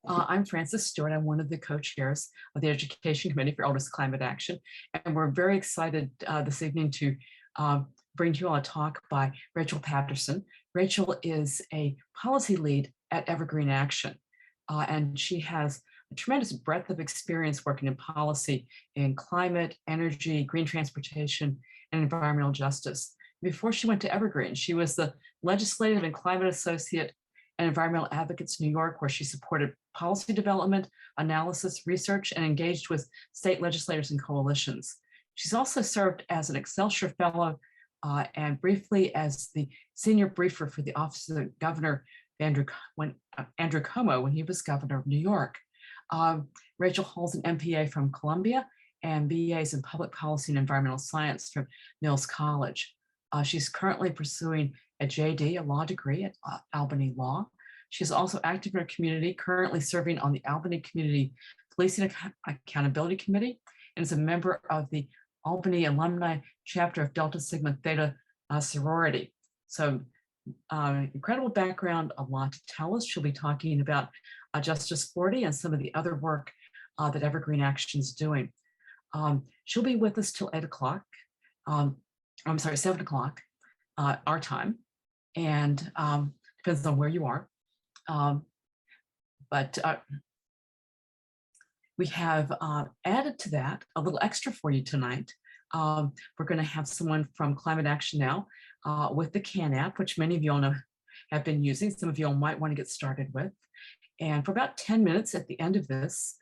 I'm Frances Stewart. I'm one of the co-chairs of the Education Committee for Elders Climate Action. And we're very excited this evening to bring to you all a talk by Rachel Patterson. Rachel is a policy lead at Evergreen Action, and she has a tremendous breadth of experience working in policy in climate, energy, green transportation, and environmental justice. Before she went to Evergreen, she was the Legislative and Climate Associate and Environmental Advocates New York, where she supported policy development, analysis, research, and engaged with state legislators and coalitions. She's also served as an Excelsior Fellow and briefly as the senior briefer for the Office of the Governor, Andrew Cuomo, when he was governor of New York. Rachel holds an MPA from Columbia and BAs in Public Policy and Environmental Science from Mills College. She's currently pursuing a JD, a law degree at Albany Law. She's also active in her community, currently serving on the Albany Community Policing Accountability Committee, and is a member of the Albany Alumni Chapter of Delta Sigma Theta sorority. So incredible background, a lot to tell us. She'll be talking about Justice40 and some of the other work that Evergreen Action is doing. She'll be with us till 8 o'clock. I'm sorry, 7 o'clock our time, and depends on where you are. But we have added to that a little extra for you tonight. We're going to have someone from Climate Action Now with the CAN app, which many of you all know have been using. Some of you all might want to get started with. And for about 10 minutes at the end of this,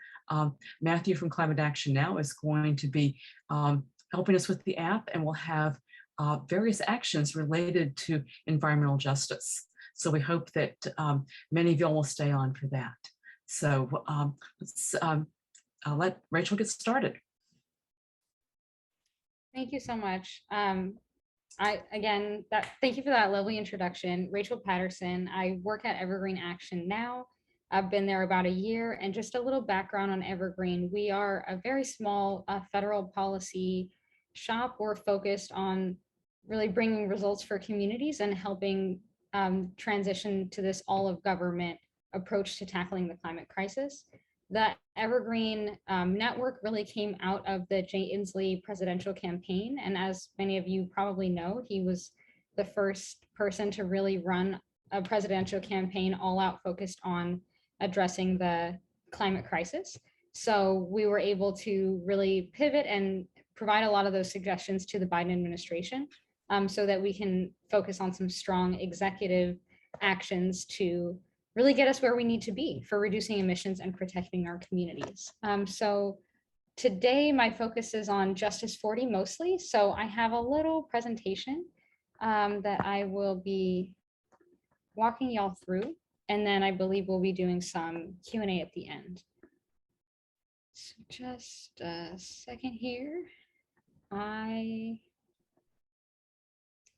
Matthew from Climate Action Now is going to be helping us with the app, and we'll have various actions related to environmental justice. So we hope that many of you all will stay on for that. So let's let Rachel get started. Thank you so much. Thank you for that lovely introduction. Rachel Patterson. I work at Evergreen Action Now. I've been there about a year, and just a little background on Evergreen. We are a very small federal policy shop. We're focused on really bringing results for communities and helping transition to this all of government approach to tackling the climate crisis. The Evergreen network really came out of the Jay Inslee presidential campaign. And as many of you probably know, he was the first person to really run a presidential campaign all out focused on addressing the climate crisis. So we were able to really pivot and provide a lot of those suggestions to the Biden administration so that we can focus on some strong executive actions to really get us where we need to be for reducing emissions and protecting our communities. So today my focus is on Justice40 mostly. So I have a little presentation that I will be walking y'all through, and then I believe we'll be doing some Q&A at the end. So just a second here. I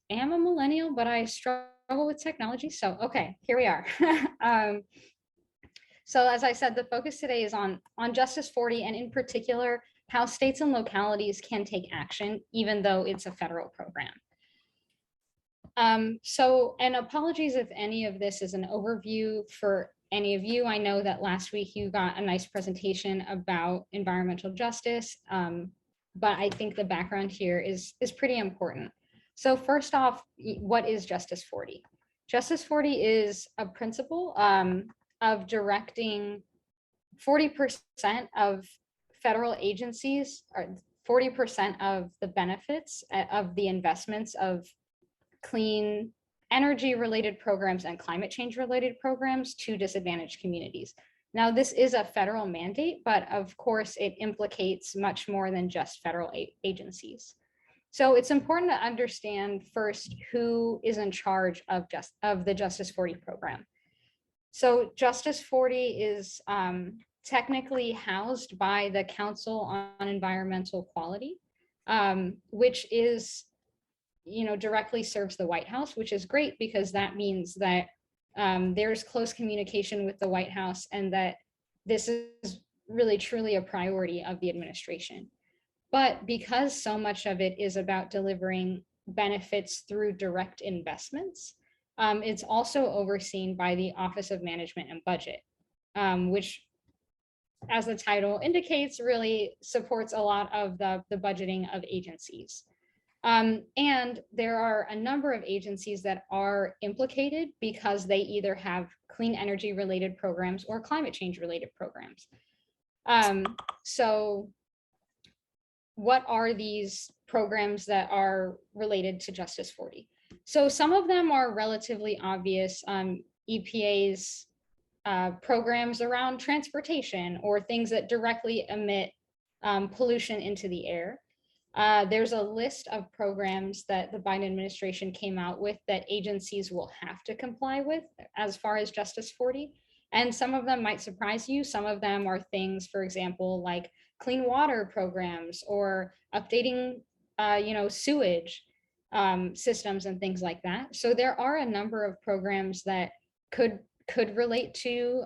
am a millennial, but I struggle with technology. So, okay, here we are. So as I said, the focus today is on Justice40, and in particular, how states and localities can take action, even though it's a federal program. And apologies if any of this is an overview for any of you. I know that last week you got a nice presentation about environmental justice, but I think the background here is pretty important. So first off, what is Justice40? Justice40 is a principle of directing 40% of federal agencies, or 40% of the benefits of the investments of clean energy related programs and climate change related programs to disadvantaged communities. Now, this is a federal mandate, but of course it implicates much more than just federal agencies. So it's important to understand first who is in charge of the Justice40 program. So Justice40 is technically housed by the Council on Environmental Quality, which is, directly serves the White House, which is great because that means that there's close communication with the White House and that this is really truly a priority of the administration. But because so much of it is about delivering benefits through direct investments, it's also overseen by the Office of Management and Budget. which, as the title indicates, really supports a lot of the budgeting of agencies. And there are a number of agencies that are implicated because they either have clean energy related programs or climate change related programs. So what are these programs that are related to Justice 40? So some of them are relatively obvious. EPA's programs around transportation or things that directly emit pollution into the air. There's a list of programs that the Biden administration came out with that agencies will have to comply with as far as Justice 40. And some of them might surprise you. Some of them are things, for example, like clean water programs or updating, sewage systems and things like that. So there are a number of programs that could relate to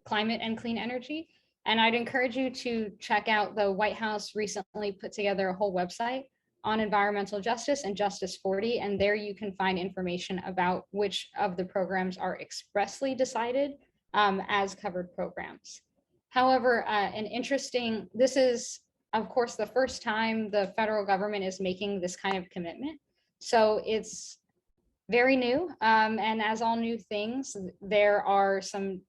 climate and clean energy. And I'd encourage you to check out the White House recently put together a whole website on environmental justice and Justice 40. And there you can find information about which of the programs are expressly decided as covered programs. However, this is, of course, the first time the federal government is making this kind of commitment. So it's very new. And as all new things, there are some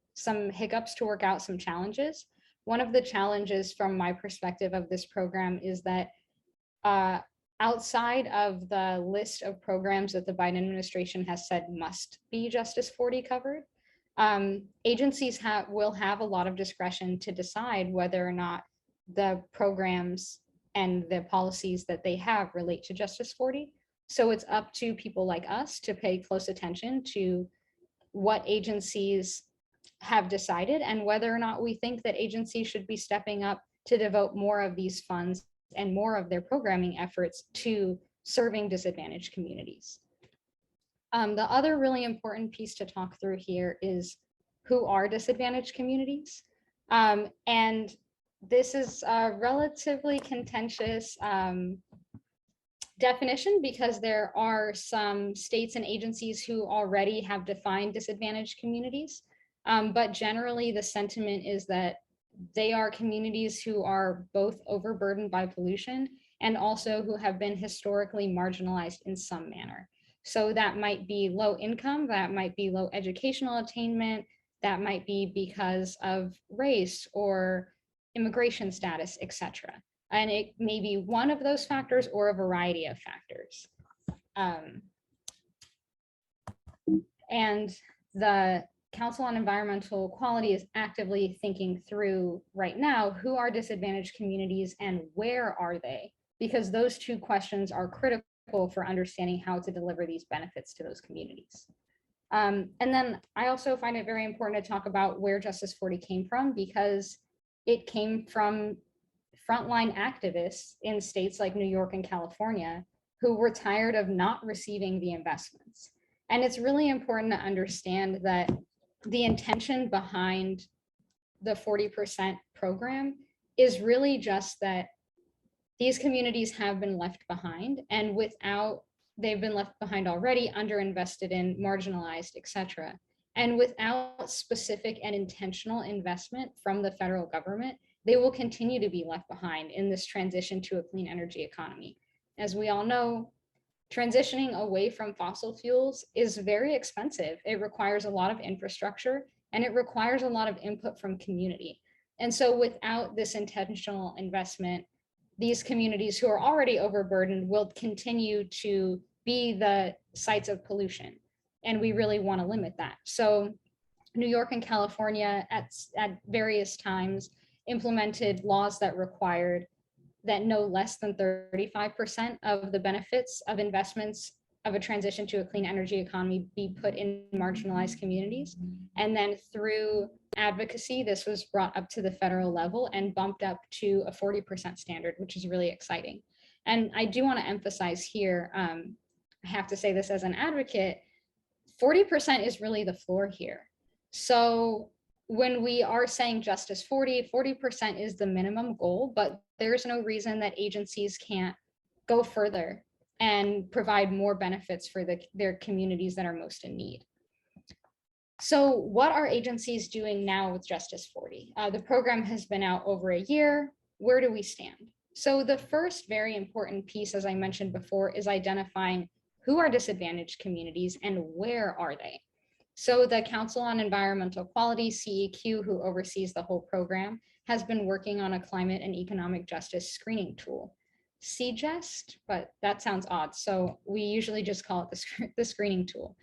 hiccups to work out, some challenges. One of the challenges from my perspective of this program is that outside of the list of programs that the Biden administration has said must be Justice 40 covered, agencies will have a lot of discretion to decide whether or not the programs and the policies that they have relate to Justice 40. So it's up to people like us to pay close attention to what agencies have decided and whether or not we think that agencies should be stepping up to devote more of these funds and more of their programming efforts to serving disadvantaged communities. The other really important piece to talk through here is who are disadvantaged communities. And this is a relatively contentious definition because there are some states and agencies who already have defined disadvantaged communities. But generally, the sentiment is that they are communities who are both overburdened by pollution and also who have been historically marginalized in some manner. So that might be low income, that might be low educational attainment, that might be because of race or immigration status, etc. And it may be one of those factors or a variety of factors. And the Council on Environmental Quality is actively thinking through right now, who are disadvantaged communities and where are they? Because those two questions are critical for understanding how to deliver these benefits to those communities. And then I also find it very important to talk about where Justice 40 came from, because it came from frontline activists in states like New York and California who were tired of not receiving the investments. And it's really important to understand that the intention behind the 40% program is really just that these communities have been left behind, and they've been left behind already, underinvested in, marginalized, etc. And without specific and intentional investment from the federal government, they will continue to be left behind in this transition to a clean energy economy. As we all know, transitioning away from fossil fuels is very expensive. It requires a lot of infrastructure and it requires a lot of input from community. And so without this intentional investment, these communities who are already overburdened will continue to be the sites of pollution. And we really want to limit that. So New York and California at various times implemented laws that required that no less than 35% of the benefits of investments of a transition to a clean energy economy be put in marginalized communities. And then through advocacy, this was brought up to the federal level and bumped up to a 40% standard, which is really exciting. And I do want to emphasize here, I have to say this as an advocate, 40% is really the floor here. So when we are saying Justice 40, 40% is the minimum goal, but there's no reason that agencies can't go further and provide more benefits for their communities that are most in need. So what are agencies doing now with Justice40? The program has been out over a year. Where do we stand? So the first very important piece, as I mentioned before, is identifying who are disadvantaged communities and where are they? So the Council on Environmental Quality, CEQ, who oversees the whole program, has been working on a climate and economic justice screening tool. CJEST, but that sounds odd. So we usually just call it the screening tool.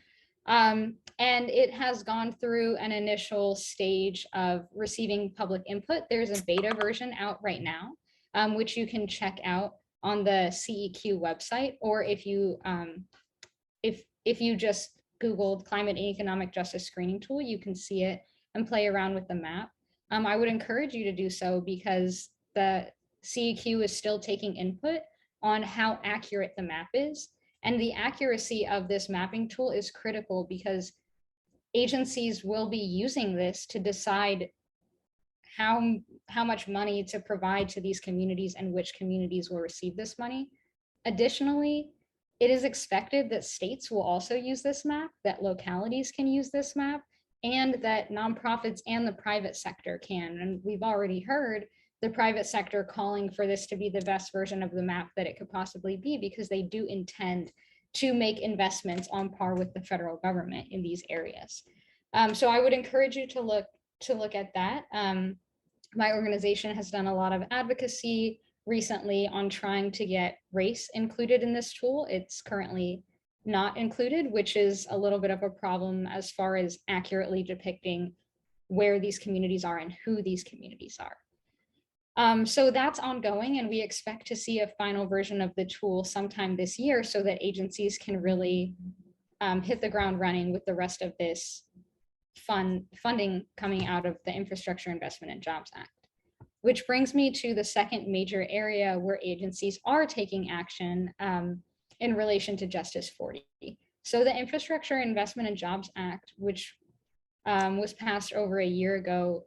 And it has gone through an initial stage of receiving public input. There's a beta version out right now, which you can check out on the CEQ website, or if you just Googled climate and economic justice screening tool, you can see it and play around with the map. I would encourage you to do so because the CEQ is still taking input on how accurate the map is. And the accuracy of this mapping tool is critical because agencies will be using this to decide how much money to provide to these communities and which communities will receive this money. Additionally, it is expected that states will also use this map, that localities can use this map, and that nonprofits and the private sector can. And we've already heard the private sector calling for this to be the best version of the map that it could possibly be, because they do intend to make investments on par with the federal government in these areas. So I would encourage you to look at that. My organization has done a lot of advocacy recently on trying to get race included in this tool. It's currently not included, which is a little bit of a problem as far as accurately depicting where these communities are and who these communities are. So that's ongoing, and we expect to see a final version of the tool sometime this year so that agencies can really hit the ground running with the rest of this funding coming out of the Infrastructure Investment and Jobs Act. Which brings me to the second major area where agencies are taking action in relation to Justice40. So the Infrastructure Investment and Jobs Act, which was passed over a year ago,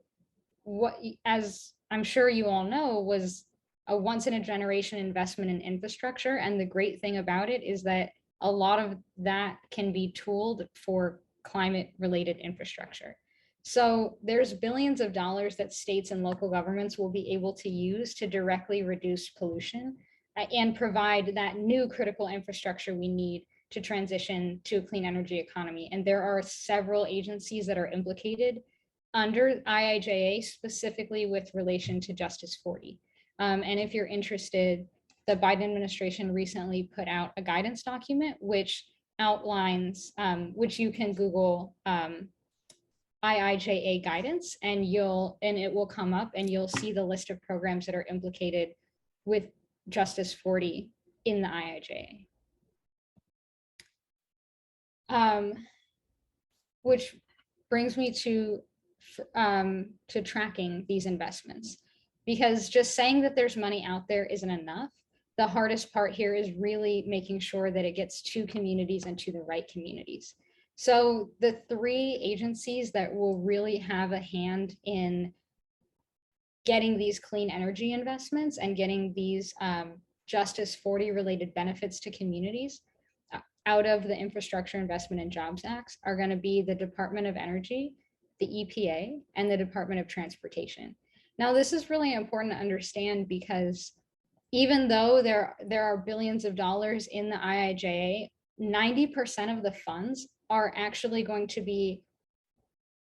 as I'm sure you all know, was a once-in-a-generation investment in infrastructure. And the great thing about it is that a lot of that can be tooled for climate-related infrastructure. So there's billions of dollars that states and local governments will be able to use to directly reduce pollution and provide that new critical infrastructure we need to transition to a clean energy economy. And there are several agencies that are implicated under IIJA, specifically with relation to Justice40. And if you're interested, the Biden administration recently put out a guidance document which outlines, which you can Google IIJA guidance, and it will come up and you'll see the list of programs that are implicated with Justice40 in the IIJA. Which brings me to tracking these investments, because just saying that there's money out there isn't enough. The hardest part here is really making sure that it gets to communities and to the right communities. So the three agencies that will really have a hand in getting these clean energy investments and getting these Justice40 related benefits to communities out of the Infrastructure Investment and Jobs Act are going to be the Department of Energy, the EPA, and the Department of Transportation. Now, this is really important to understand because even though there are billions of dollars in the IIJA, 90% of the funds are actually going to be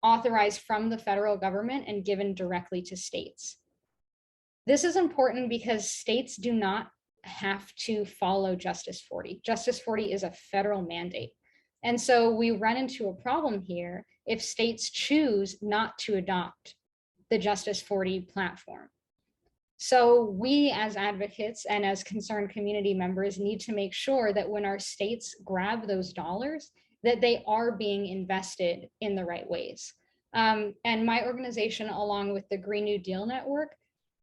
authorized from the federal government and given directly to states. This is important because states do not have to follow Justice40. Justice40 is a federal mandate. And so we run into a problem here if states choose not to adopt the Justice40 platform. So we as advocates and as concerned community members need to make sure that when our states grab those dollars, that they are being invested in the right ways. And my organization, along with the Green New Deal Network,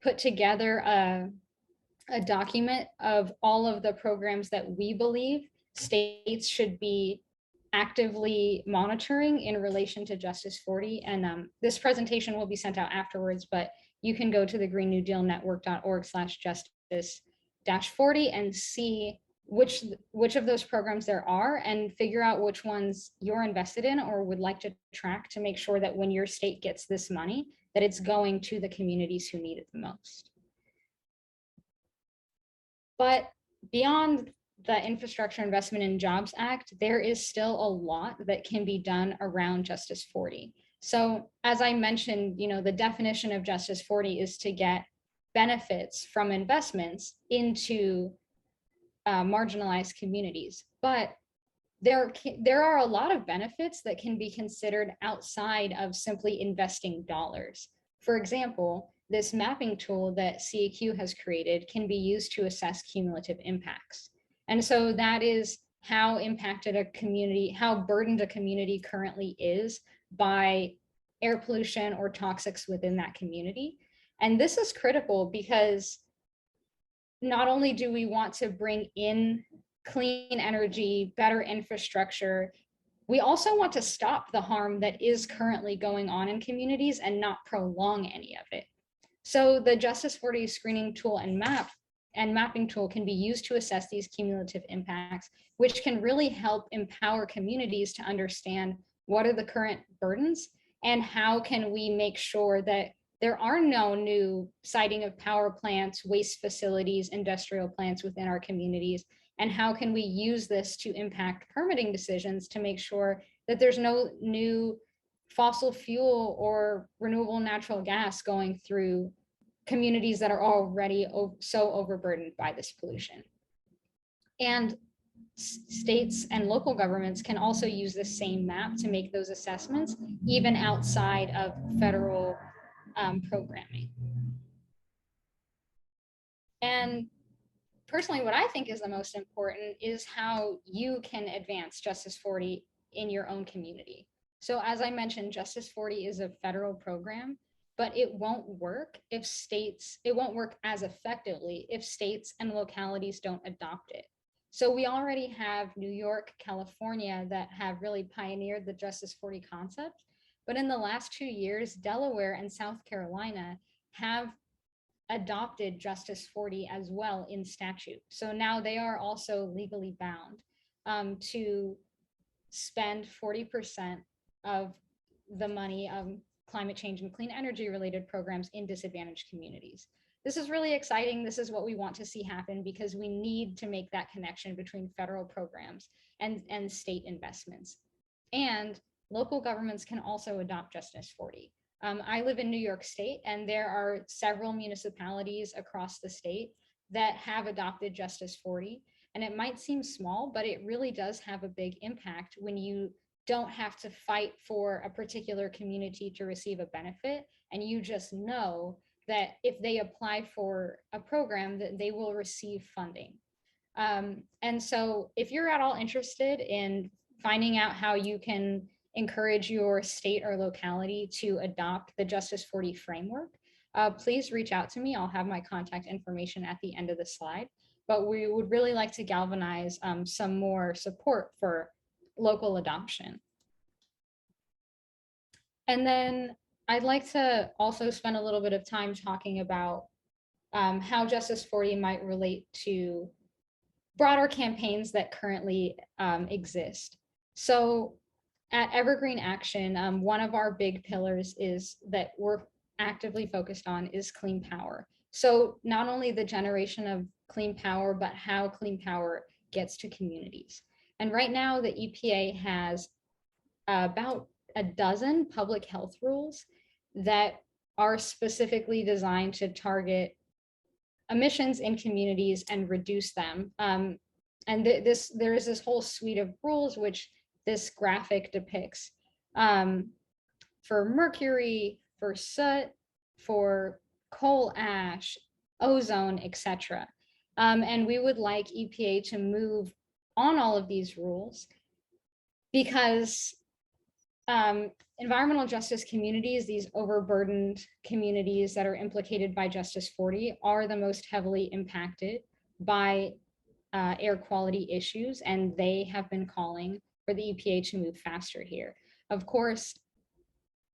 put together a document of all of the programs that we believe states should be actively monitoring in relation to Justice40. And this presentation will be sent out afterwards, but you can go to the greennewdealnetwork.org/justice-40 and see which of those programs there are, and figure out which ones you're invested in or would like to track to make sure that when your state gets this money, that it's going to the communities who need it the most. But beyond the Infrastructure Investment and Jobs Act, there is still a lot that can be done around Justice 40. So as I mentioned, the definition of Justice 40 is to get benefits from investments into marginalized communities. But there are a lot of benefits that can be considered outside of simply investing dollars. For example, this mapping tool that CAQ has created can be used to assess cumulative impacts. And so that is how impacted a community, how burdened a community currently is by air pollution or toxics within that community. And this is critical because not only do we want to bring in clean energy, better infrastructure, we also want to stop the harm that is currently going on in communities and not prolong any of it. So the Justice 40 screening tool and mapping tool can be used to assess these cumulative impacts, which can really help empower communities to understand what are the current burdens and how can we make sure that there are no new siting of power plants, waste facilities, industrial plants within our communities, and how can we use this to impact permitting decisions to make sure that there's no new fossil fuel or renewable natural gas going through communities that are already so overburdened by this pollution. And states and local governments can also use the same map to make those assessments, even outside of federal programming. And personally, what I think is the most important is how you can advance Justice 40 in your own community. So as I mentioned, Justice 40 is a federal program, but it won't work if it won't work as effectively if states and localities don't adopt it. So we already have New York, California that have really pioneered the Justice 40 concept. But in the last 2 years, Delaware and South Carolina have adopted Justice 40 as well in statute. So now they are also legally bound to spend 40% of the money of climate change and clean energy related programs in disadvantaged communities. This is really exciting. This is what we want to see happen because we need to make that connection between federal programs and state investments. And local governments can also adopt Justice 40. I live in New York State, and there are several municipalities across the state that have adopted Justice 40. And it might seem small, but it really does have a big impact when you don't have to fight for a particular community to receive a benefit. And you just know that if they apply for a program, that they will receive funding. And so if you're at all interested in finding out how you can encourage your state or locality to adopt the Justice 40 framework, please reach out to me. I'll have my contact information at the end of the slide, but we would really like to galvanize some more support for local adoption. And then I'd like to also spend a little bit of time talking about how Justice 40 might relate to broader campaigns that currently exist. So at Evergreen Action, one of our big pillars is that we're actively focused on is clean power. So not only the generation of clean power, but how clean power gets to communities. And right now the EPA has about a dozen public health rules that are specifically designed to target emissions in communities and reduce them. And there is this whole suite of rules which this graphic depicts for mercury, for soot, for coal ash, ozone, etc. And we would like EPA to move on all of these rules because environmental justice communities, these overburdened communities that are implicated by Justice 40, are the most heavily impacted by air quality issues, and they have been calling for the EPA to move faster here. Of course,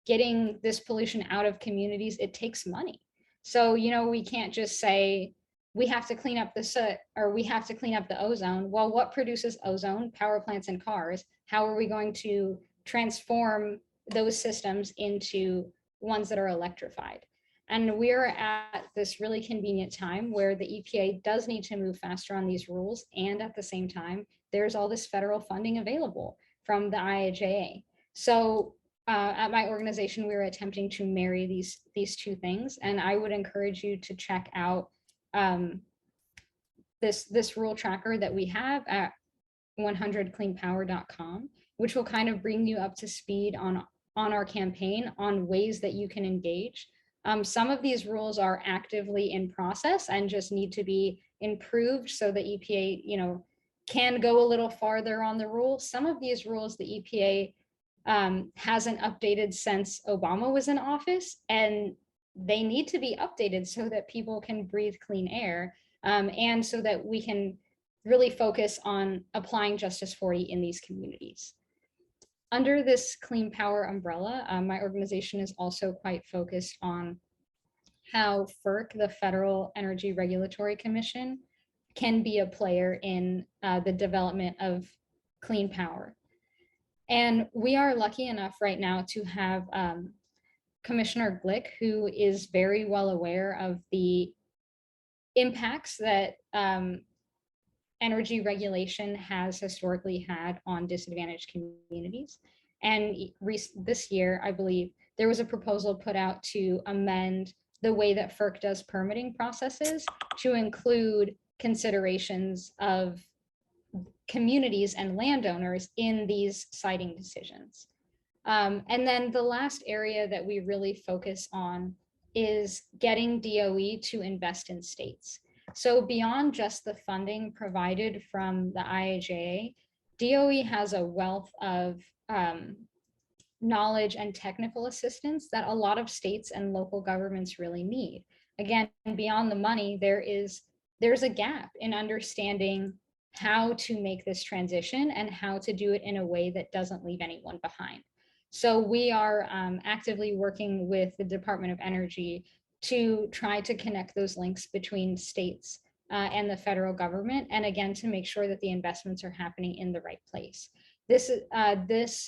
getting this pollution out of communities, it takes money. So, we can't just say, we have to clean up the soot, or we have to clean up the ozone. Well, what produces ozone? Power plants and cars. How are we going to transform those systems into ones that are electrified? And we're at this really convenient time where the EPA does need to move faster on these rules. And at the same time, there's all this federal funding available from the IIJA. So at my organization, we were attempting to marry these two things. And I would encourage you to check out this rule tracker that we have at 100cleanpower.com, which will kind of bring you up to speed on our campaign, on ways that you can engage. Some of these rules are actively in process and just need to be improved so the EPA, can go a little farther on the rule. Some of these rules the EPA hasn't updated since Obama was in office, and they need to be updated so that people can breathe clean air, and so that we can really focus on applying Justice 40 in these communities. Under this clean power umbrella, my organization is also quite focused on how FERC, the Federal Energy Regulatory Commission, can be a player in the development of clean power. And we are lucky enough right now to have Commissioner Glick, who is very well aware of the impacts that energy regulation has historically had on disadvantaged communities. And this year, I believe, there was a proposal put out to amend the way that FERC does permitting processes to include considerations of communities and landowners in these siting decisions. And then the last area that we really focus on is getting DOE to invest in states. So beyond just the funding provided from the IIJA, DOE has a wealth of knowledge and technical assistance that a lot of states and local governments really need. Again, beyond the money, there's a gap in understanding how to make this transition and how to do it in a way that doesn't leave anyone behind. So we are actively working with the Department of Energy to try to connect those links between states and the federal government, and again, to make sure that the investments are happening in the right place. This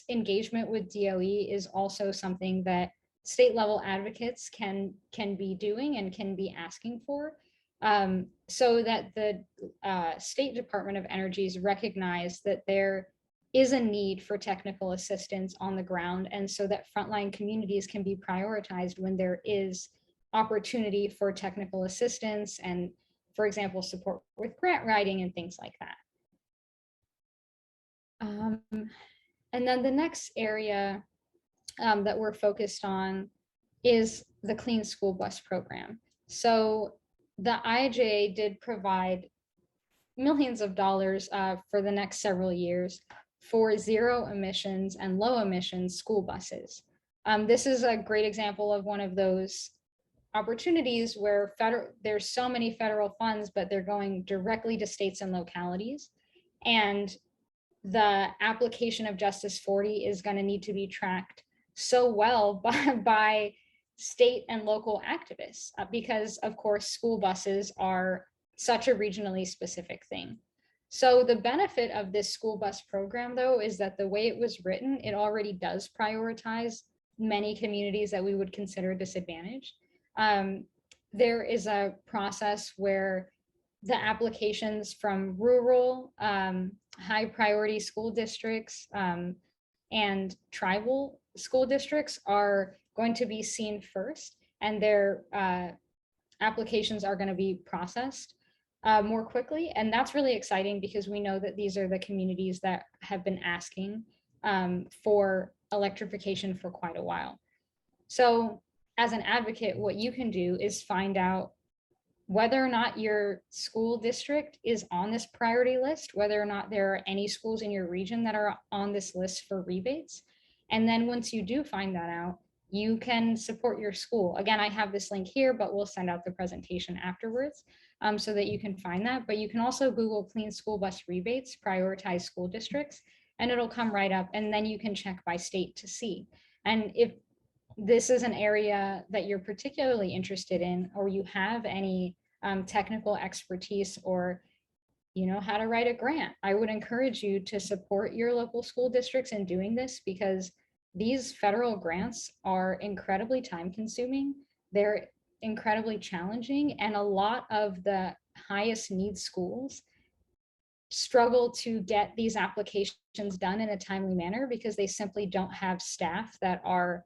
engagement with DOE is also something that state level advocates can be doing and can be asking for, so that the State Department of Energy's recognize that there is a need for technical assistance on the ground, and so that frontline communities can be prioritized when there is opportunity for technical assistance and, for example, support with grant writing and things like that. And then the next area that we're focused on is the Clean School Bus Program. So the IIJA did provide millions of dollars for the next several years for zero emissions and low emissions school buses. This is a great example of one of those opportunities where there's so many federal funds, but they're going directly to states and localities. And the application of Justice 40 is going to need to be tracked so well by state and local activists, because of course school buses are such a regionally specific thing. So the benefit of this school bus program, though, is that the way it was written, it already does prioritize many communities that we would consider disadvantaged. There is a process where the applications from rural, high priority school districts and tribal school districts are going to be seen first, and their applications are going to be processed more quickly. And that's really exciting because we know that these are the communities that have been asking for electrification for quite a while. So as an advocate, what you can do is find out whether or not your school district is on this priority list, whether or not there are any schools in your region that are on this list for rebates. And then once you do find that out, you can support your school. Again, I have this link here, but we'll send out the presentation afterwards so that you can find that. But you can also Google Clean School Bus Rebates, prioritize school districts, and it'll come right up. And then you can check by state to see. And if this is an area that you're particularly interested in, or you have any technical expertise or how to write a grant. I would encourage you to support your local school districts in doing this, because these federal grants are incredibly time consuming. They're incredibly challenging, and a lot of the highest need schools struggle to get these applications done in a timely manner because they simply don't have staff that are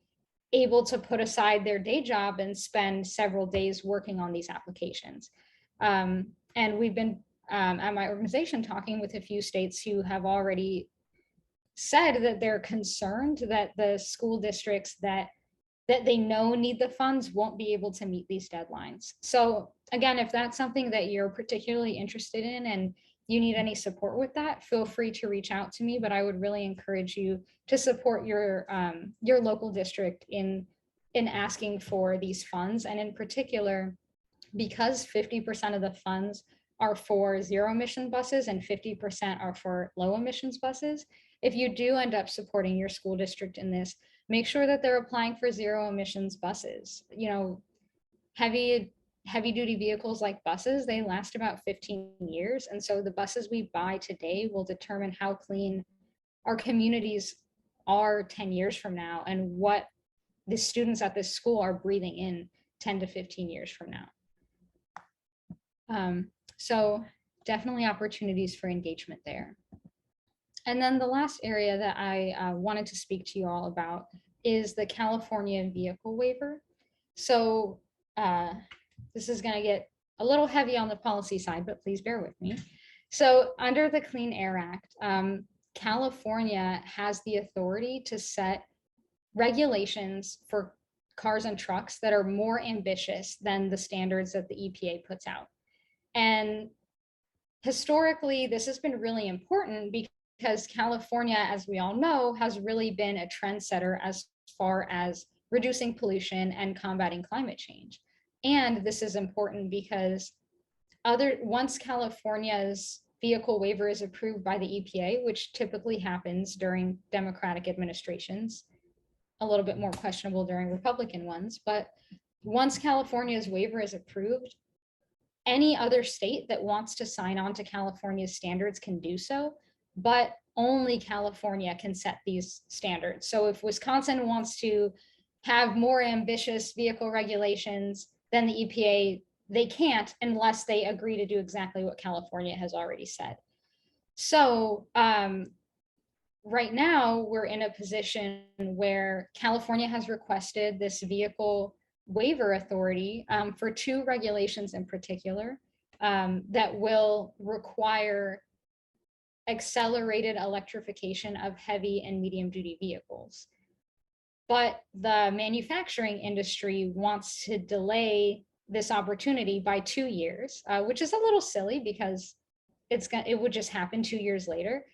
able to put aside their day job and spend several days working on these applications. And we've been at my organization talking with a few states who have already said that they're concerned that the school districts that they know need the funds won't be able to meet these deadlines. So again, if that's something that you're particularly interested in and you need any support with that, feel free to reach out to me, but I would really encourage you to support your local district in asking for these funds. And in particular, because 50% of the funds are for zero emission buses and 50% are for low emissions buses, if you do end up supporting your school district in this, make sure that they're applying for zero emissions buses. Heavy duty vehicles like buses, they last about 15 years. And so the buses we buy today will determine how clean our communities are 10 years from now and what the students at this school are breathing in 10 to 15 years from now. So definitely opportunities for engagement there. And then the last area that I wanted to speak to you all about is the California vehicle waiver. So this is going to get a little heavy on the policy side, but please bear with me. So under the Clean Air Act, California has the authority to set regulations for cars and trucks that are more ambitious than the standards that the EPA puts out. And historically, this has been really important because California, as we all know, has really been a trendsetter as far as reducing pollution and combating climate change. And this is important because once California's vehicle waiver is approved by the EPA, which typically happens during Democratic administrations, a little bit more questionable during Republican ones, but once California's waiver is approved, any other state that wants to sign on to California's standards can do so, but only California can set these standards. So if Wisconsin wants to have more ambitious vehicle regulations than the EPA, they can't unless they agree to do exactly what California has already said. So right now we're in a position where California has requested this vehicle waiver authority for two regulations in particular that will require accelerated electrification of heavy and medium duty vehicles. But the manufacturing industry wants to delay this opportunity by 2 years, which is a little silly because it would just happen 2 years later.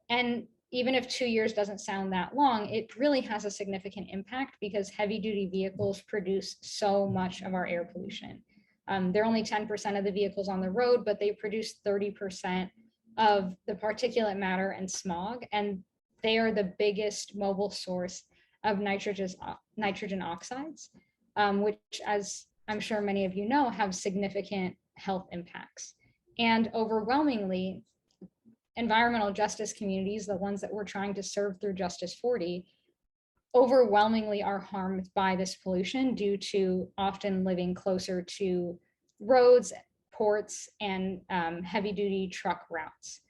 And even if 2 years doesn't sound that long, it really has a significant impact because heavy duty vehicles produce so much of our air pollution. They're only 10% of the vehicles on the road, but they produce 30% of the particulate matter and smog. And they are the biggest mobile source of nitrogen oxides, which, as I'm sure many of you know, have significant health impacts. And overwhelmingly, environmental justice communities, the ones that we're trying to serve through Justice40, overwhelmingly are harmed by this pollution due to often living closer to roads, ports, and heavy duty truck routes.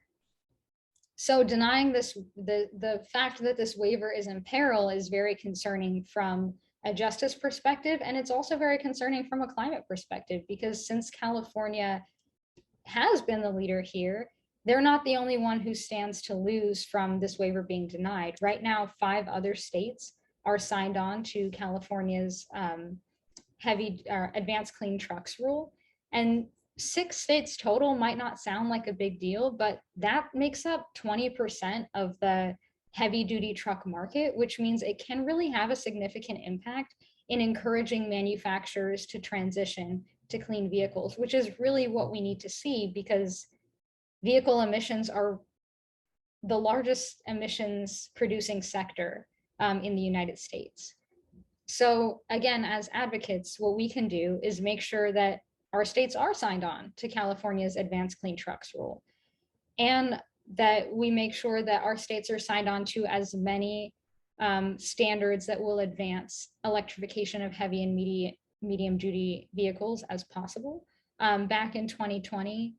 So denying this, the fact that this waiver is in peril is very concerning from a justice perspective, and it's also very concerning from a climate perspective, because since California has been the leader here, they're not the only one who stands to lose from this waiver being denied. Right now, 5 other states are signed on to California's advanced clean trucks rule, and 6 states total might not sound like a big deal, but that makes up 20% of the heavy duty truck market, which means it can really have a significant impact in encouraging manufacturers to transition to clean vehicles, which is really what we need to see, because vehicle emissions are the largest emissions producing sector in the United States. So again, as advocates, what we can do is make sure that our states are signed on to California's Advanced Clean Trucks rule, and that we make sure that our states are signed on to as many standards that will advance electrification of heavy and medium duty vehicles as possible. Back in 2020,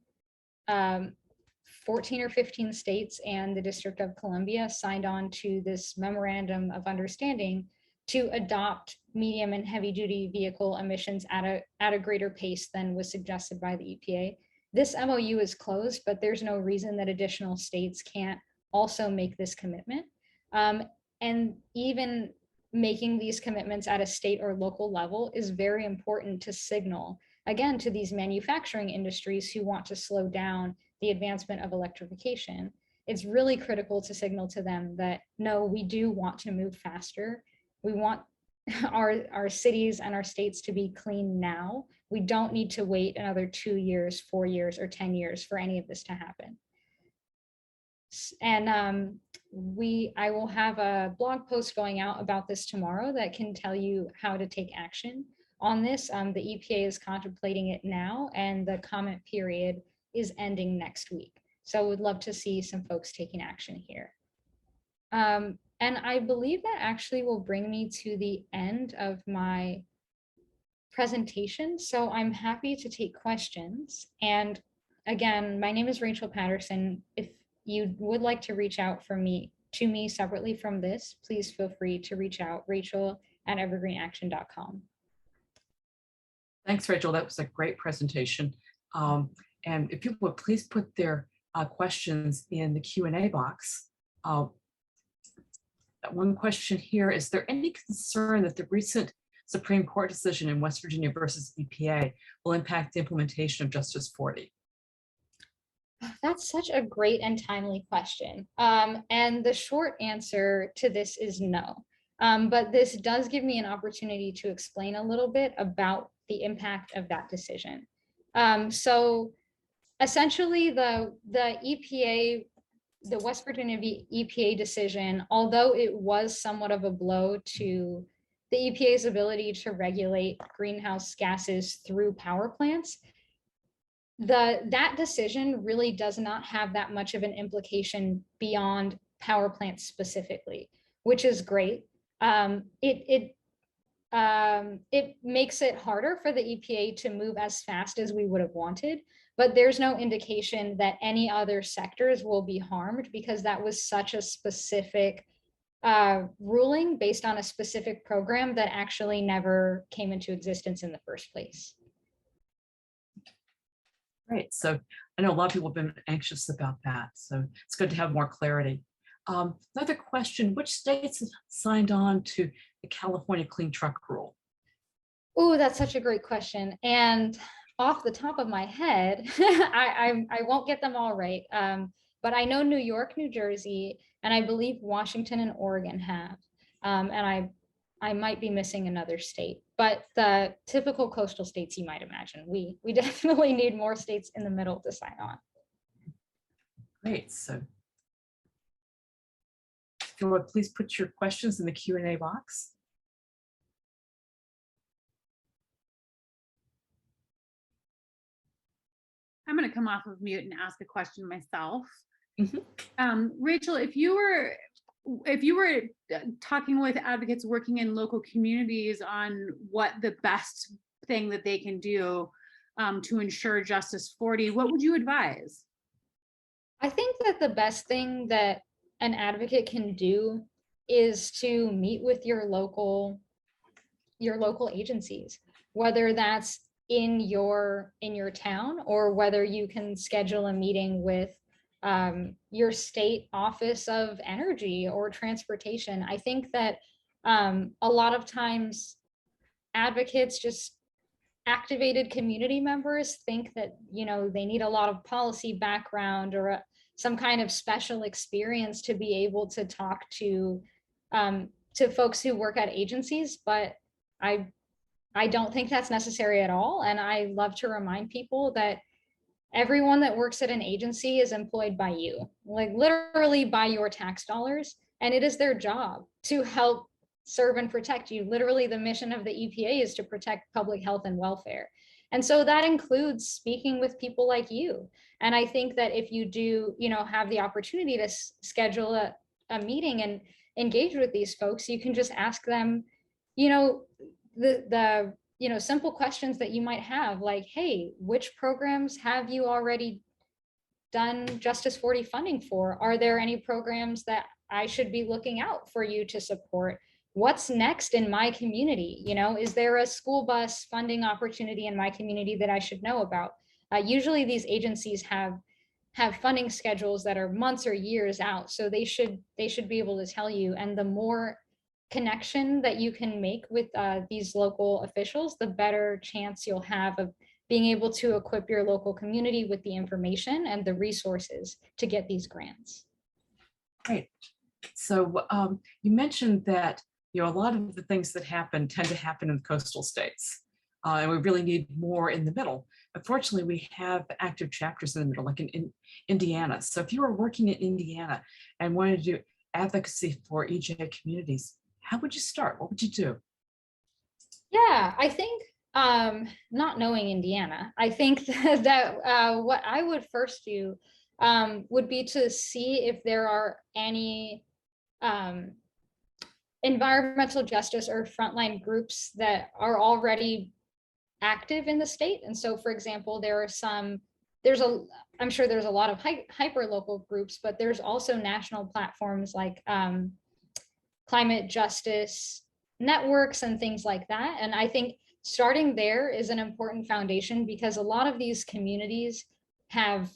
14 or 15 states and the District of Columbia signed on to this memorandum of understanding to adopt medium and heavy duty vehicle emissions at a greater pace than was suggested by the EPA. This MOU is closed, but there's no reason that additional states can't also make this commitment. And even making these commitments at a state or local level is very important to signal, again, to these manufacturing industries who want to slow down the advancement of electrification. It's really critical to signal to them that, no, we do want to move faster. We want our cities and our states to be clean now. We don't need to wait another 2 years, 4 years, or 10 years for any of this to happen. And I will have a blog post going out about this tomorrow that can tell you how to take action on this. The EPA is contemplating it now, and the comment period is ending next week. So we'd love to see some folks taking action here. And I believe that actually will bring me to the end of my presentation. So I'm happy to take questions. And again, my name is Rachel Patterson. If you would like to reach out to me separately from this, please feel free to reach out, rachel@evergreenaction.com. Thanks, Rachel. That was a great presentation. And if people would please put their questions in the Q&A box. One question here, is there any concern that the recent Supreme Court decision in West Virginia versus EPA will impact the implementation of Justice 40? That's such a great and timely question. And the short answer to this is no. But this does give me an opportunity to explain a little bit about the impact of that decision. So essentially the EPA, the West Virginia EPA decision, although it was somewhat of a blow to the EPA's ability to regulate greenhouse gases through power plants, that decision really does not have that much of an implication beyond power plants specifically, which is great. It makes it harder for the EPA to move as fast as we would have wanted, but there's no indication that any other sectors will be harmed, because that was such a specific ruling based on a specific program that actually never came into existence in the first place. Great. So I know a lot of people have been anxious about that. So it's good to have more clarity. Another question, which states have signed on to the California Clean Truck Rule? Oh, that's such a great question. And off the top of my head, I won't get them all right. But I know New York, New Jersey, and I believe Washington and Oregon have. And I might be missing another state, but the typical coastal states, you might imagine, we definitely need more states in the middle to sign on. Great. So if you would please put your questions in the Q&A box. I'm going to come off of mute and ask a question myself. Mm-hmm. Rachel, if you were talking with advocates working in local communities on what the best thing that they can do to ensure Justice 40, what would you advise? I think that the best thing that an advocate can do is to meet with your local agencies, whether that's in your town, or whether you can schedule a meeting with your state office of energy or transportation. I think that a lot of times advocates, just activated community members, think that, you know, they need a lot of policy background or some kind of special experience to be able to talk to folks who work at agencies, but I don't think that's necessary at all. And I love to remind people that everyone that works at an agency is employed by you, like literally by your tax dollars. And it is their job to help serve and protect you. Literally, the mission of the EPA is to protect public health and welfare. And so that includes speaking with people like you. And I think that if you do, have the opportunity to schedule a meeting and engage with these folks, you can just ask them, the simple questions that you might have, like, hey, which programs have you already done Justice 40 funding for? Are there any programs that I should be looking out for you to support? What's next in my community? Is there a school bus funding opportunity in my community that I should know about? Usually these agencies have funding schedules that are months or years out, so they should be able to tell you. And the more connection that you can make with these local officials, the better chance you'll have of being able to equip your local community with the information and the resources to get these grants. Great. So you mentioned that a lot of the things that happen tend to happen in coastal states, and we really need more in the middle. Unfortunately, we have active chapters in the middle, like in Indiana. So if you were working in Indiana and wanted to do advocacy for EJ communities, how would you start? What would you do? Yeah, I think not knowing Indiana, I think that what I would first do would be to see if there are any environmental justice or frontline groups that are already active in the state. And so, for example, I'm sure there's a lot of hyper local groups, but there's also national platforms like climate justice networks and things like that. And I think starting there is an important foundation, because a lot of these communities have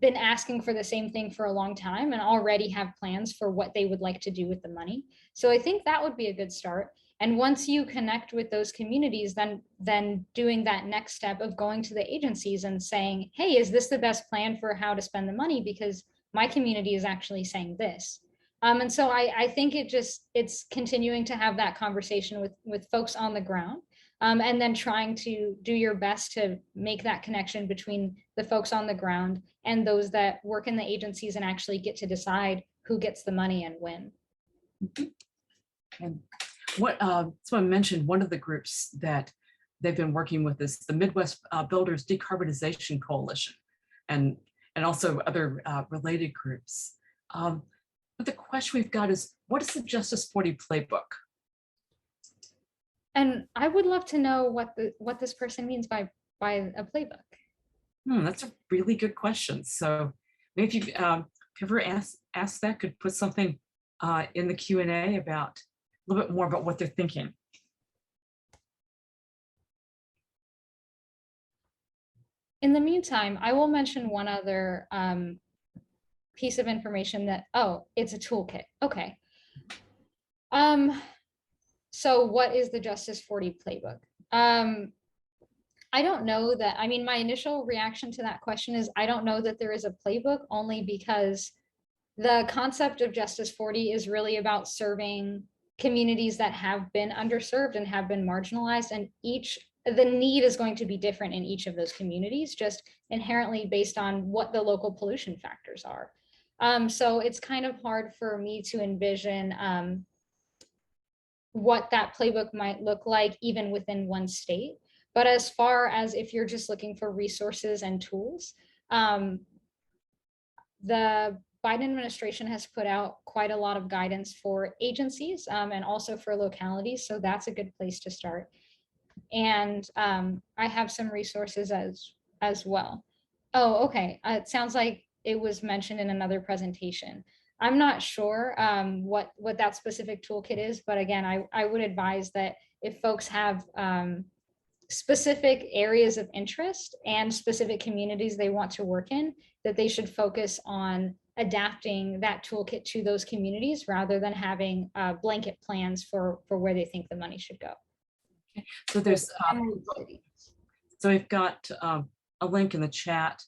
been asking for the same thing for a long time and already have plans for what they would like to do with the money. So I think that would be a good start. And once you connect with those communities, then doing that next step of going to the agencies and saying, hey, is this the best plan for how to spend the money? Because my community is actually saying this. And so I think it's continuing to have that conversation with folks on the ground, and then trying to do your best to make that connection between the folks on the ground and those that work in the agencies and actually get to decide who gets the money and when. And what someone mentioned, one of the groups that they've been working with is the Midwest Builders Decarbonization Coalition, and also other related groups. But the question we've got is, what is the Justice 40 Playbook? And I would love to know what this person means by a playbook. That's a really good question. So maybe if you've ever asked that, could put something in the Q&A about a little bit more about what they're thinking. In the meantime, I will mention one other piece of information that, it's a toolkit. Okay. So what is the Justice 40 Playbook? I don't know that, my initial reaction to that question is I don't know that there is a playbook, only because the concept of Justice 40 is really about serving communities that have been underserved and have been marginalized, and the need is going to be different in each of those communities, just inherently based on what the local pollution factors are. So it's kind of hard for me to envision what that playbook might look like even within one state. But as far as if you're just looking for resources and tools, the Biden administration has put out quite a lot of guidance for agencies and also for localities. So that's a good place to start. And I have some resources as well. Oh, okay. It sounds like it was mentioned in another presentation. I'm not sure what that specific toolkit is, but again, I would advise that if folks have specific areas of interest and specific communities they want to work in, that they should focus on adapting that toolkit to those communities rather than having blanket plans for where they think the money should go. Okay. So there's so we've got a link in the chat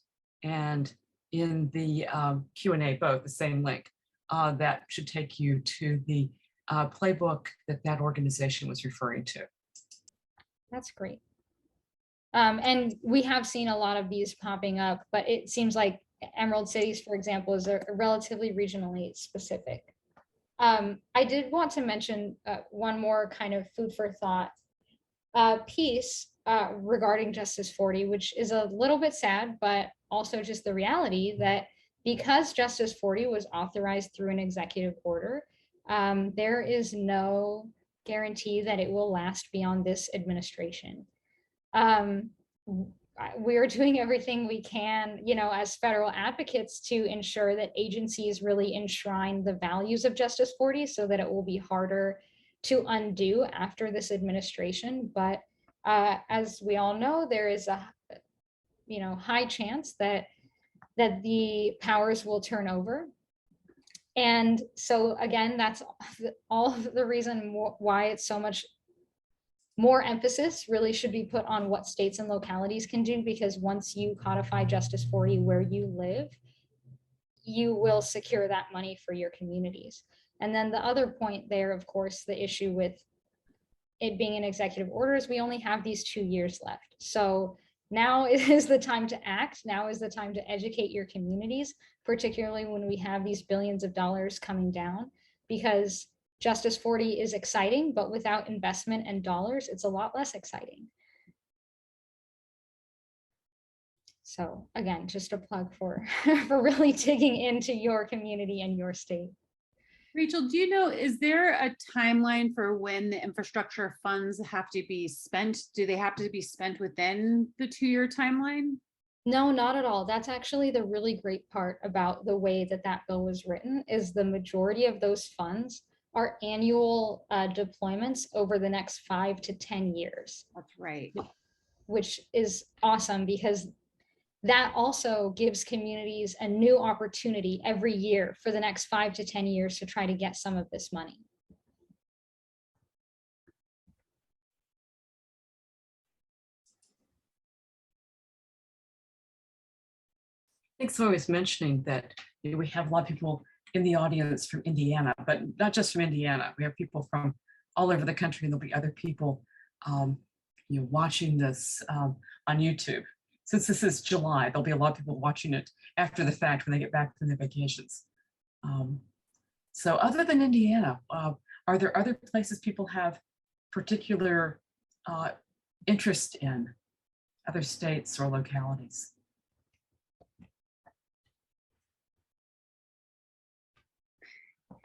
and in the Q&A, both the same link that should take you to the playbook that organization was referring to. That's great. And we have seen a lot of these popping up, but it seems like Emerald Cities, for example, is relatively regionally specific. I did want to mention one more kind of food for thought piece regarding Justice40, which is a little bit sad, but also just the reality that because Justice40 was authorized through an executive order, there is no guarantee that it will last beyond this administration. We are doing everything we can, as federal advocates to ensure that agencies really enshrine the values of Justice40 so that it will be harder to undo after this administration. But as we all know, there is a high chance that the powers will turn over. And so again, that's all of the reason why it's so much more emphasis really should be put on what states and localities can do, because once you codify Justice40 where you live, you will secure that money for your communities. And then the other point there, of course, the issue with it being an executive order is we only have these 2 years left. So now is the time to act. Now is the time to educate your communities, particularly when we have these billions of dollars coming down, because Justice40 is exciting, but without investment and dollars, it's a lot less exciting. So again, just a plug for really digging into your community and your state. Rachel, do you know, is there a timeline for when the infrastructure funds have to be spent? Do they have to be spent within the 2-year timeline? No, not at all. That's actually the really great part about the way that that bill was written, is the majority of those funds are annual deployments over the next 5 to 10 years. That's right. Which is awesome, because that also gives communities a new opportunity every year for the next 5 to 10 years to try to get some of this money. Thanks for always mentioning that we have a lot of people in the audience from Indiana, but not just from Indiana. We have people from all over the country, and there'll be other people watching this on YouTube. Since this is July, there'll be a lot of people watching it after the fact when they get back from their vacations. So other than Indiana, are there other places people have particular interest in, other states or localities?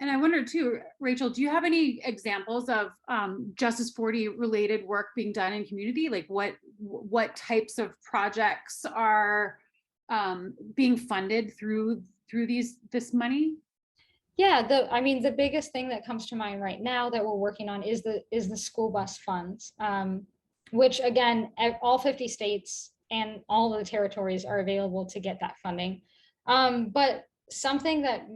And I wonder too, Rachel, do you have any examples of Justice40 related work being done in community? Like what types of projects are being funded through this money? Yeah, the biggest thing that comes to mind right now that we're working on is the school bus funds, which again, all 50 states and all of the territories are available to get that funding. But something that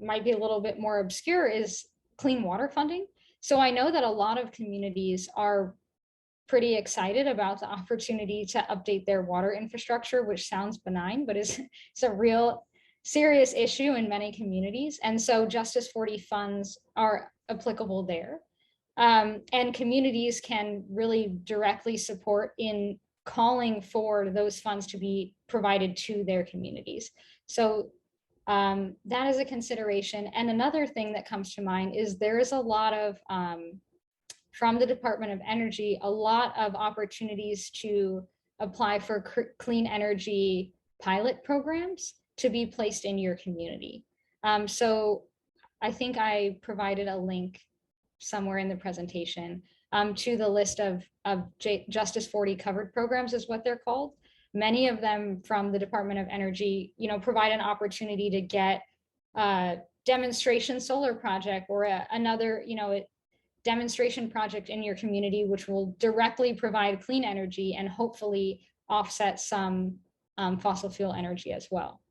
might be a little bit more obscure is clean water funding. So I know that a lot of communities are pretty excited about the opportunity to update their water infrastructure, which sounds benign, but it's a real serious issue in many communities. And so Justice40 funds are applicable there. And communities can really directly support in calling for those funds to be provided to their communities. So that is a consideration. And another thing that comes to mind is there is a lot of, from the Department of Energy, a lot of opportunities to apply for clean energy pilot programs to be placed in your community. So I think I provided a link somewhere in the presentation to the list of Justice40 covered programs is what they're called. Many of them from the Department of Energy, provide an opportunity to get a demonstration solar project or another, demonstration project in your community, which will directly provide clean energy and hopefully offset some fossil fuel energy as well.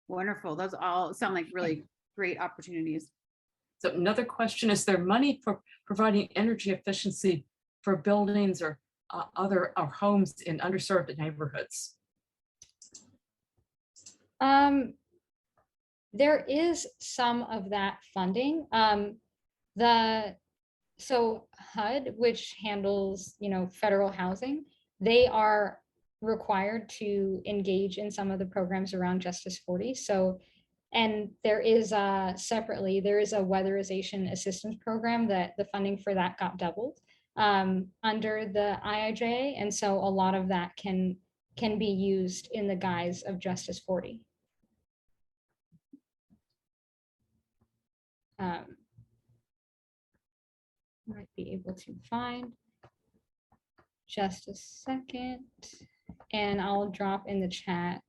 Wonderful. Those all sound like really great opportunities. So another question, is there money for providing energy efficiency for buildings or other homes in underserved neighborhoods? There is some of that funding. So HUD, which handles, federal housing, they are required to engage in some of the programs around Justice 40. So, and there is separately, there is a Weatherization Assistance program that the funding for that got doubled under the IIJA. And so a lot of that can be used in the guise of Justice 40. Might be able to find just a second, and I'll drop in the chat.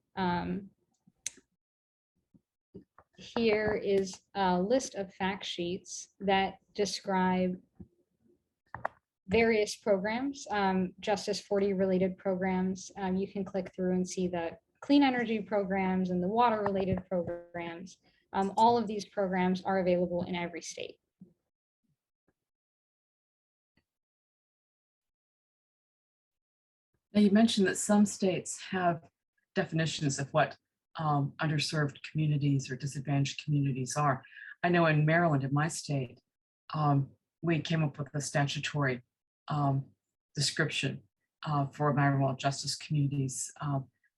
Here is a list of fact sheets that describe various programs, Justice 40 related programs. You can click through and see the clean energy programs and the water related programs. All of these programs are available in every state. Now, you mentioned that some states have definitions of what underserved communities or disadvantaged communities are. I know in Maryland, in my state, we came up with a statutory description for environmental justice communities,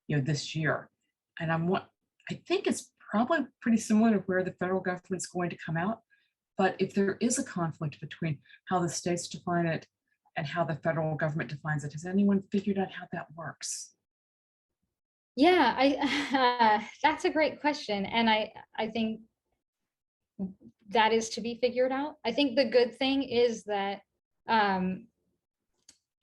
this year. And I think it's probably pretty similar to where the federal government's going to come out. But if there is a conflict between how the states define it and how the federal government defines it, has anyone figured out how that works? Yeah, that's a great question. And I think that is to be figured out. I think the good thing is that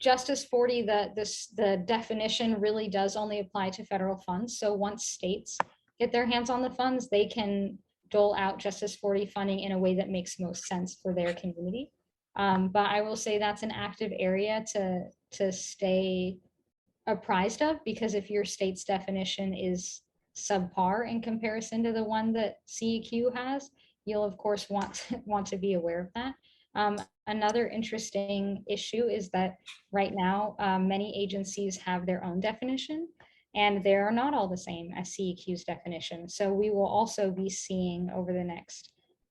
Justice 40, the definition really does only apply to federal funds. So once states get their hands on the funds, they can dole out Justice 40 funding in a way that makes most sense for their community. But I will say that's an active area to stay apprised of, because if your state's definition is subpar in comparison to the one that CEQ has, you'll of course want to be aware of that. Another interesting issue is that right now, many agencies have their own definition, and they are not all the same as CEQ's definition. So we will also be seeing over the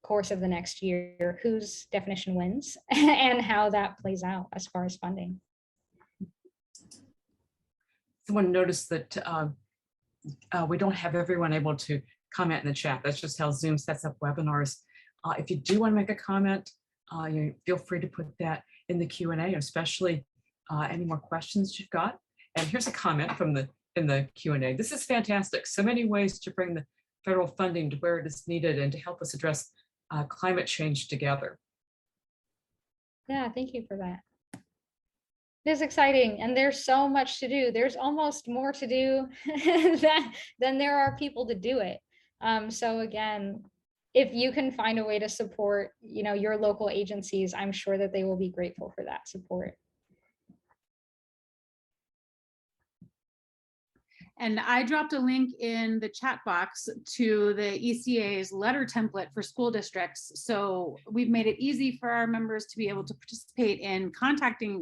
course of the next year whose definition wins and how that plays out as far as funding. Someone noticed that we don't have everyone able to comment in the chat. That's just how Zoom sets up webinars. If you do want to make a comment, feel free to put that in the Q&A, especially any more questions you've got. And here's a comment from in the Q&A. This is fantastic. So many ways to bring the federal funding to where it is needed and to help us address climate change together. Yeah, thank you for that. It is exciting, and there's so much to do. There's almost more to do than there are people to do it. So again, if you can find a way to support, your local agencies, I'm sure that they will be grateful for that support. And I dropped a link in the chat box to the ECA's letter template for school districts. So we've made it easy for our members to be able to participate in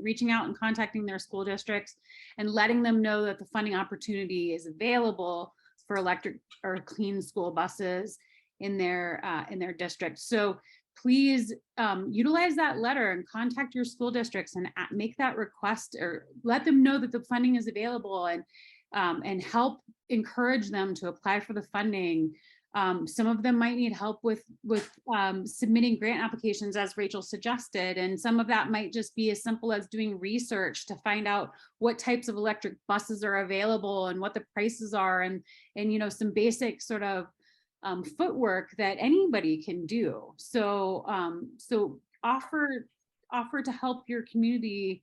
reaching out and contacting their school districts and letting them know that the funding opportunity is available for electric or clean school buses in their district. So please utilize that letter and contact your school districts and make that request, or let them know that the funding is available, and help encourage them to apply for the funding. Some of them might need help with submitting grant applications, as Rachel suggested, and some of that might just be as simple as doing research to find out what types of electric buses are available and what the prices are, and some basic sort of footwork that anybody can do. So offer to help your community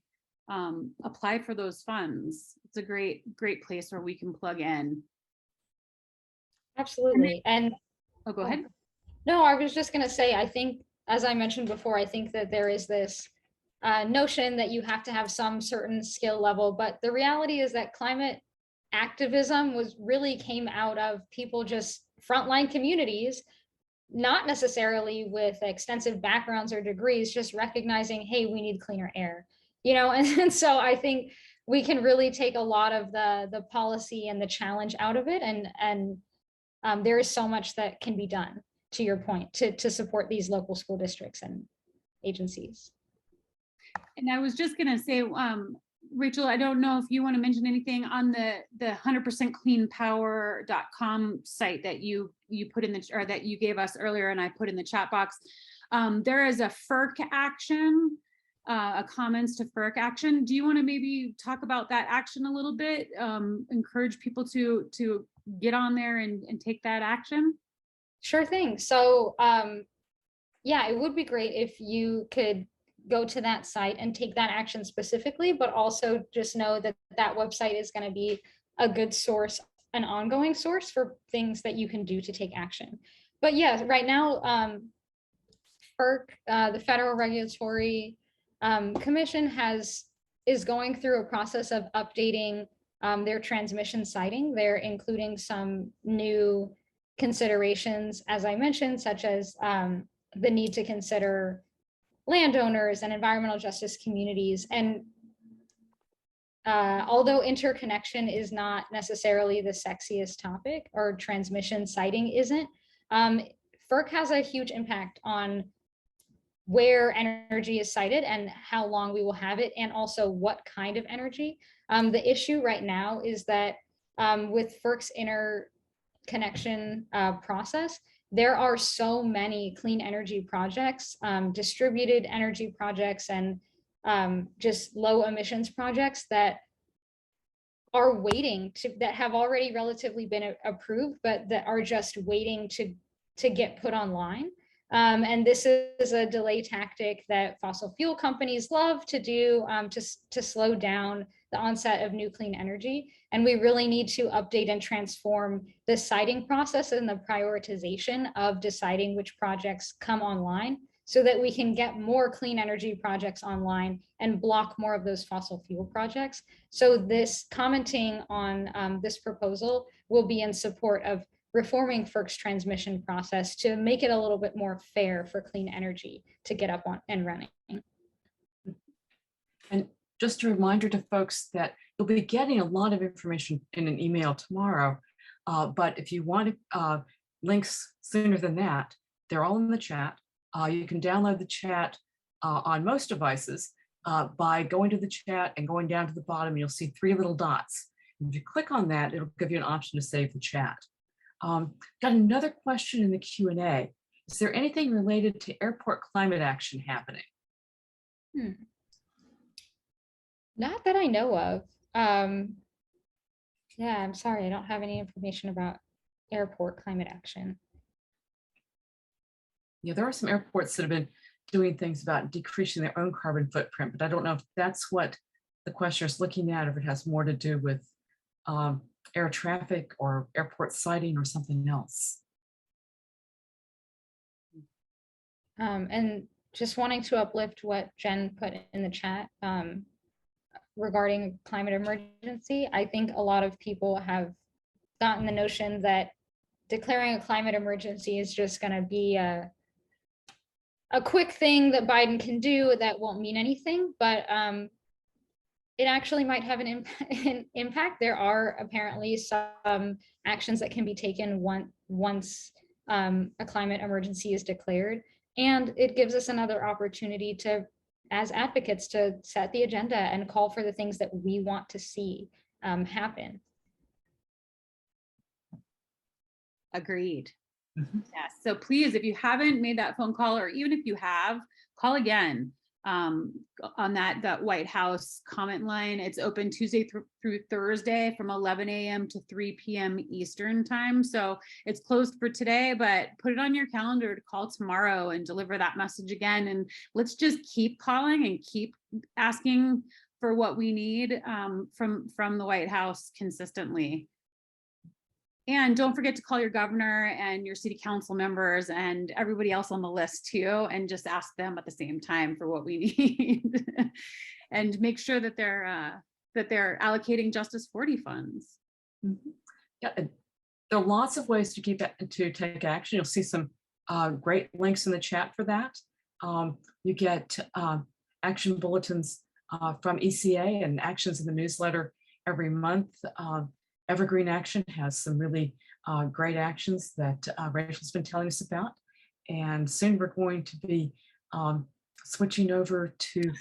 apply for those funds. It's a great place where we can plug in. Absolutely. And go ahead. No, I was just going to say, I think, as I mentioned before, I think that there is this notion that you have to have some certain skill level, but the reality is that climate activism really came out of people, just frontline communities, not necessarily with extensive backgrounds or degrees, just recognizing, hey, we need cleaner air, and so I think we can really take a lot of the policy and the challenge out of it, and there is so much that can be done, to your point, to support these local school districts and agencies. And I was just going to say, Rachel, I don't know if you want to mention anything on the 100percentcleanpower.com site that you put in the, or that you gave us earlier and I put in the chat box. There is a FERC action, a comments to FERC action. Do you want to maybe talk about that action a little bit? Encourage people to get on there and take that action? Sure thing. So yeah, it would be great if you could go to that site and take that action specifically, but also just know that that website is going to be a good source, an ongoing source for things that you can do to take action. But yeah, right now, FERC, the Federal Regulatory Commission, is going through a process of updating their transmission siting. They're including some new considerations, as I mentioned, such as the need to consider landowners and environmental justice communities. And although interconnection is not necessarily the sexiest topic, or transmission siting isn't, FERC has a huge impact on where energy is sited and how long we will have it, and also what kind of energy. The issue right now is that with FERC's interconnection process, there are so many clean energy projects, distributed energy projects, and just low emissions projects that are waiting to, that have already relatively been approved, but that are just waiting to get put online. And this is a delay tactic that fossil fuel companies love to do to slow down the onset of new clean energy. And we really need to update and transform the siting process and the prioritization of deciding which projects come online, so that we can get more clean energy projects online and block more of those fossil fuel projects. So this commenting on this proposal will be in support of reforming FERC's transmission process to make it a little bit more fair for clean energy to get up on and running. And just a reminder to folks that you'll be getting a lot of information in an email tomorrow, but if you want links sooner than that, they're all in the chat. You can download the chat on most devices by going to the chat and going down to the bottom. You'll see 3 little dots. If you click on that, it'll give you an option to save the chat. Got another question in the Q&A. Is there anything related to airport climate action happening? Not that I know of. Yeah, I'm sorry, I don't have any information about airport climate action. Yeah, there are some airports that have been doing things about decreasing their own carbon footprint, but I don't know if that's what the questioner is looking at, or if it has more to do with air traffic or airport siting or something else. And just wanting to uplift what Jen put in the chat regarding climate emergency. I think a lot of people have gotten the notion that declaring a climate emergency is just going to be a quick thing that Biden can do that won't mean anything, but it actually might have an impact. There are apparently some actions that can be taken once a climate emergency is declared. And it gives us another opportunity to, as advocates, to set the agenda and call for the things that we want to see happen. Agreed. Yes. So please, if you haven't made that phone call, or even if you have, call again on that White House comment line. It's open Tuesday through Thursday from 11 a.m. to 3 p.m. Eastern time. So it's closed for today, but put it on your calendar to call tomorrow and deliver that message again. And let's just keep calling and keep asking for what we need from the White House consistently. And don't forget to call your governor and your city council members and everybody else on the list too, and just ask them at the same time for what we need. And make sure that they're allocating Justice40 funds. Yeah, there are lots of ways to take action. You'll see some great links in the chat for that. You get action bulletins from ECA and actions in the newsletter every month. Evergreen Action has some really great actions that Rachel's been telling us about. And soon we're going to be switching over to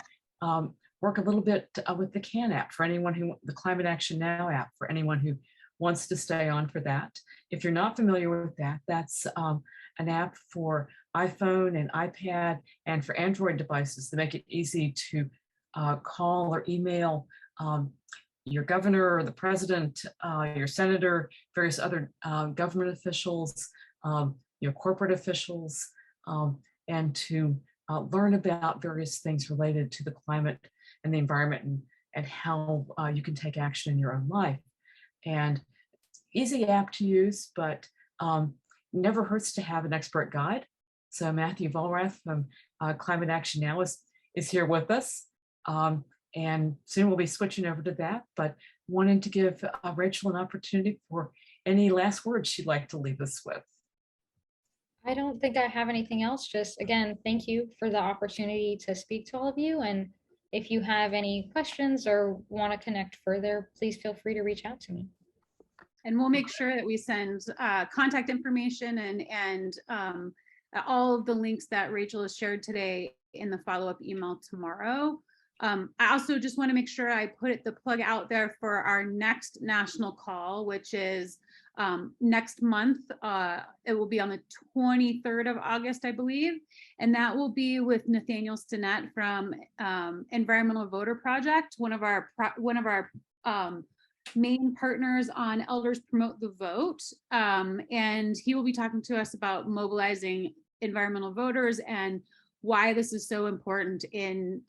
work a little bit with the CAN app for anyone who, the Climate Action Now app for anyone who wants to stay on for that. If you're not familiar with that, that's an app for iPhone and iPad and for Android devices to make it easy to call or email your governor or the president, your senator, various other government officials, your corporate officials, and to learn about various things related to the climate and the environment, and how you can take action in your own life. And easy app to use, but never hurts to have an expert guide. So Matthew Volrath from Climate Action Now is here with us. And soon we'll be switching over to that, but wanted to give Rachel an opportunity for any last words she'd like to leave us with. I don't think I have anything else. Just again, thank you for the opportunity to speak to all of you. And if you have any questions or want to connect further, please feel free to reach out to me. And we'll make sure that we send contact information and all of the links that Rachel has shared today in the follow-up email tomorrow. I also just want to make sure I put the plug out there for our next national call, which is next month. It will be on the 23rd of August, I believe. And that will be with Nathaniel Stinnett from Environmental Voter Project, one of our main partners on Elders Promote the Vote. And he will be talking to us about mobilizing environmental voters and why this is so important in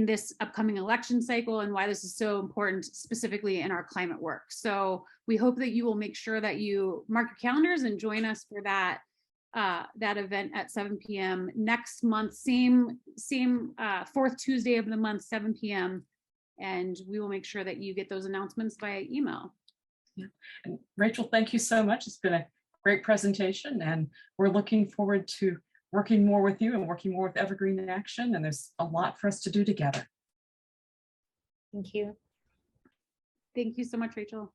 this upcoming election cycle, and why this is so important specifically in our climate work. So we hope that you will make sure that you mark your calendars and join us for that event at 7 p.m. next month, same fourth Tuesday of the month, 7 p.m. And we will make sure that you get those announcements via email. Yeah. And Rachel, thank you so much. It's been a great presentation, and we're looking forward to working more with you and working more with Evergreen Action. And there's a lot for us to do together. Thank you. Thank you so much, Rachel.